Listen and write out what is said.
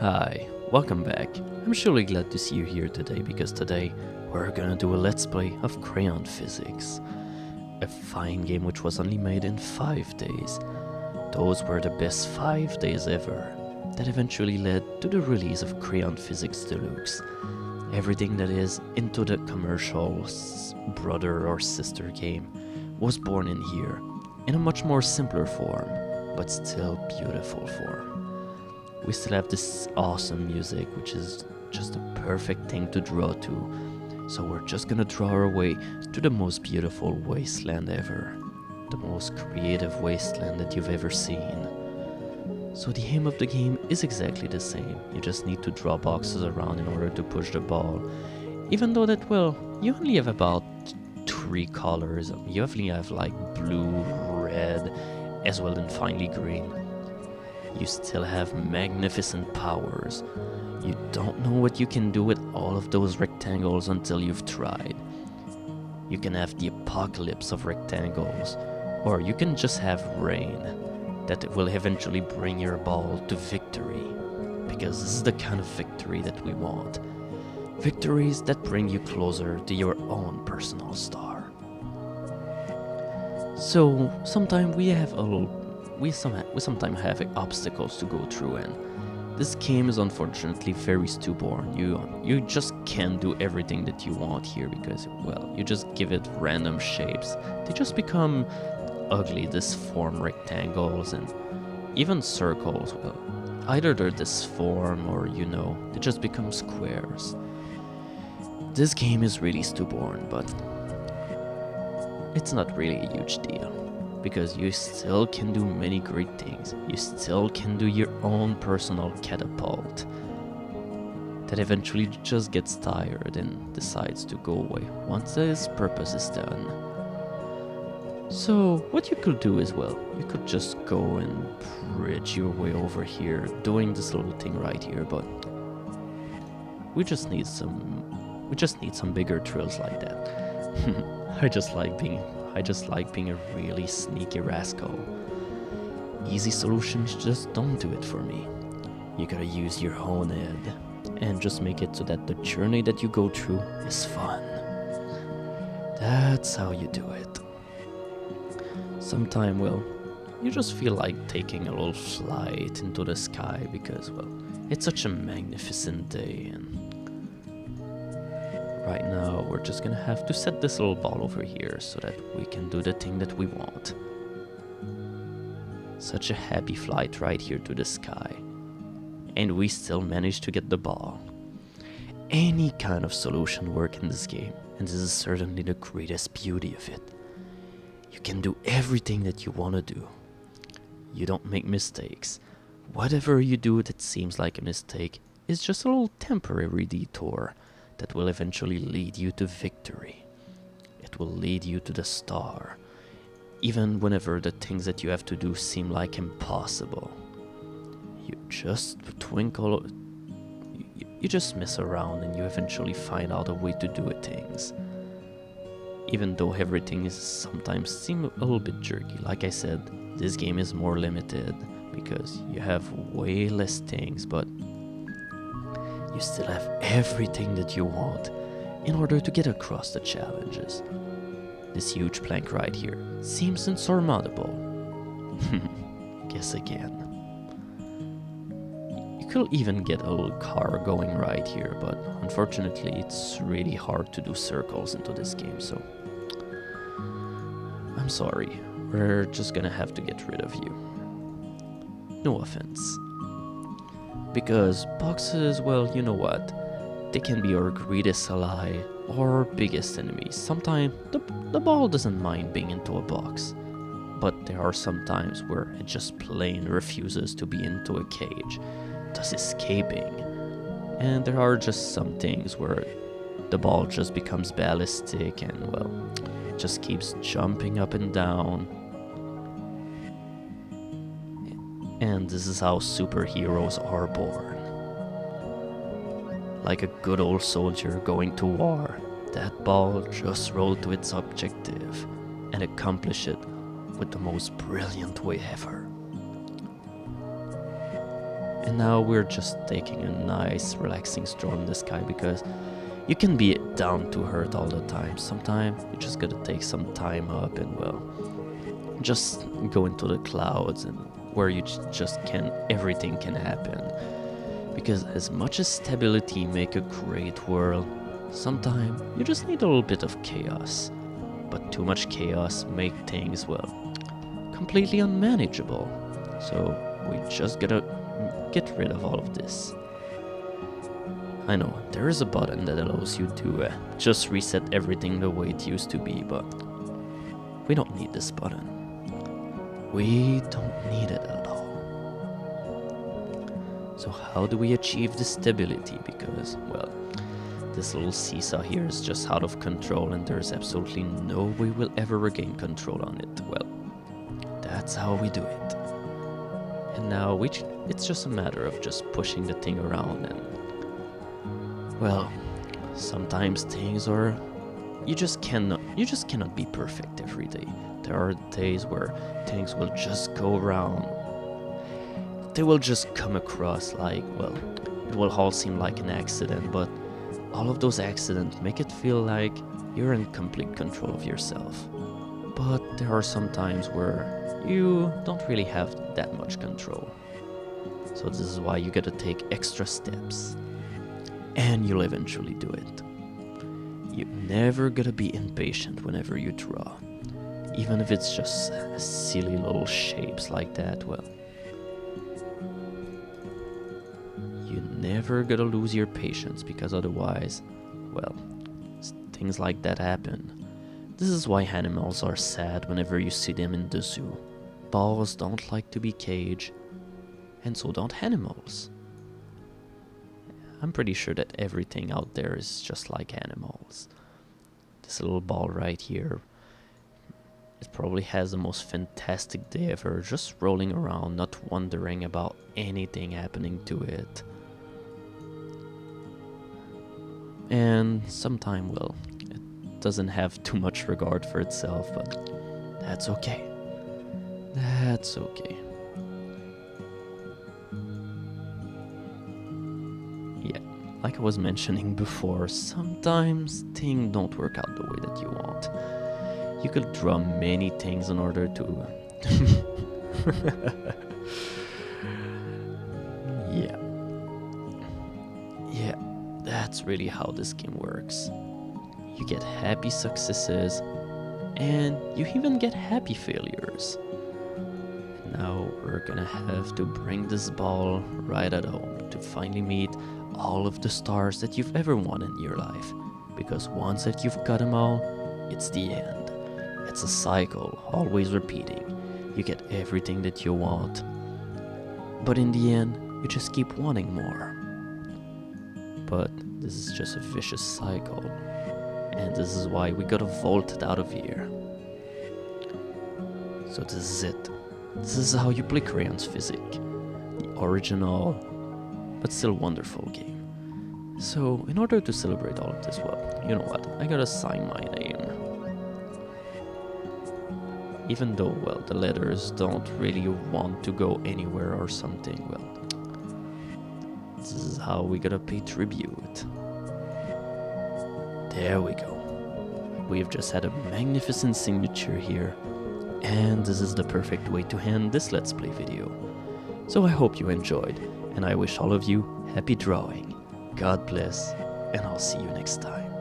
Hi, welcome back. I'm surely glad to see you here today because today we're gonna do a let's play of Crayon Physics. A fine game which was only made in 5 days. Those were the best 5 days ever. That eventually led to the release of Crayon Physics Deluxe. Everything that is into the commercial brother or sister game was born in here, in a much more simpler form, but still beautiful form. We still have this awesome music, which is just a perfect thing to draw to. So we're just gonna draw our way to the most beautiful wasteland ever. The most creative wasteland that you've ever seen. So the aim of the game is exactly the same. You just need to draw boxes around in order to push the ball. Even though that, well, you only have about 3 colors. You only have like blue, red, as well as finally green. You still have magnificent powers. You don't know what you can do with all of those rectangles until you've tried. You can have the apocalypse of rectangles, or you can just have rain that will eventually bring your ball to victory, because this is the kind of victory that we want. Victories that bring you closer to your own personal star. So sometimes we sometimes have obstacles to go through, and this game is unfortunately very stubborn. You just can't do everything that you want here because, well, you just give it random shapes. They just become ugly, disform rectangles and even circles. Well, either they're disform or, they just become squares. This game is really stubborn, but it's not really a huge deal, because you still can do many great things. You still can do your own personal catapult that eventually just gets tired and decides to go away once its purpose is done. So what you could do as well, you could just go and bridge your way over here doing this little thing right here, but we just need some bigger drills like that. I just like being a really sneaky rascal. Easy solutions just don't do it for me. You gotta use your own head and just make it so that the journey that you go through is fun. That's how you do it. Sometime, well, you just feel like taking a little flight into the sky because, well, it's such a magnificent day, and right now we're just gonna have to set this little ball over here so that we can do the thing that we want. Such a happy flight right here to the sky. And we still managed to get the ball. Any kind of solution works in this game, and this is certainly the greatest beauty of it. You can do everything that you want to do. You don't make mistakes. Whatever you do that seems like a mistake is just a little temporary detour that will eventually lead you to victory. It will lead you to the star, even whenever the things that you have to do seem like impossible. You just twinkle, you just mess around and you eventually find out a way to do things. Even though everything is sometimes seem a little bit jerky. Like I said, this game is more limited because you have way less things, but you still have everything that you want in order to get across the challenges. This huge plank right here seems insurmountable. Guess again. You could even get a little car going right here, but unfortunately it's really hard to do circles into this game, so I'm sorry. We're just gonna have to get rid of you. No offense. Because boxes, well, you know what? They can be our greatest ally or biggest enemy. Sometimes the ball doesn't mind being into a box, but there are some times where it just plain refuses to be into a cage, thus escaping. And there are just some things where the ball just becomes ballistic and, well, it just keeps jumping up and down. And this is how superheroes are born. Like a good old soldier going to war, that ball just rolled to its objective and accomplished it with the most brilliant way ever. And now we're just taking a nice relaxing stroll in the sky, because you can be down to earth all the time. Sometimes you just gotta take some time up and, well, just go into the clouds, and where you just can, everything can happen. Because as much as stability make a great world, sometimes you just need a little bit of chaos. But too much chaos make things, well, completely unmanageable. So we just gotta get rid of all of this. I know, there is a button that allows you to just reset everything the way it used to be, but we don't need this button. We don't need it at all. So how do we achieve this stability? Because, well, this little seesaw here is just out of control, and there's absolutely no way we'll ever regain control on it. Well, that's how we do it. And now it's just a matter of just pushing the thing around, and, well, sometimes things are, you just cannot be perfect every day. There are days where things will just go around. They will just come across like, well, it will all seem like an accident, but all of those accidents make it feel like you're in complete control of yourself. But there are some times where you don't really have that much control. So this is why you gotta take extra steps. And you'll eventually do it. You never gotta be impatient whenever you draw. Even if it's just silly little shapes like that, well, you never gotta lose your patience, because otherwise, well, things like that happen. This is why animals are sad whenever you see them in the zoo. Balls don't like to be caged, and so don't animals. I'm pretty sure that everything out there is just like animals. This little ball right here, it probably has the most fantastic day ever, just rolling around, not wondering about anything happening to it. And sometimes, well, it doesn't have too much regard for itself, but that's okay. That's okay. Yeah, like I was mentioning before, sometimes things don't work out the way that you want. You could draw many things in order to... Yeah. Yeah, that's really how this game works. You get happy successes, and you even get happy failures. Now we're gonna have to bring this ball right at home to finally meet all of the stars that you've ever wanted in your life. Because once that you've got them all, it's the end. It's a cycle, always repeating. You get everything that you want, but in the end, you just keep wanting more. But this is just a vicious cycle, and this is why we gotta vault it out of here. So this is it. This is how you play Crayon's Physics. The original, but still wonderful game. So, in order to celebrate all of this, well, you know what, I gotta sign my name. Even though, well, the letters don't really want to go anywhere or something, well, this is how we gotta pay tribute. There we go. We've just had a magnificent signature here, and this is the perfect way to end this Let's Play video. So I hope you enjoyed, and I wish all of you happy drawing. God bless, and I'll see you next time.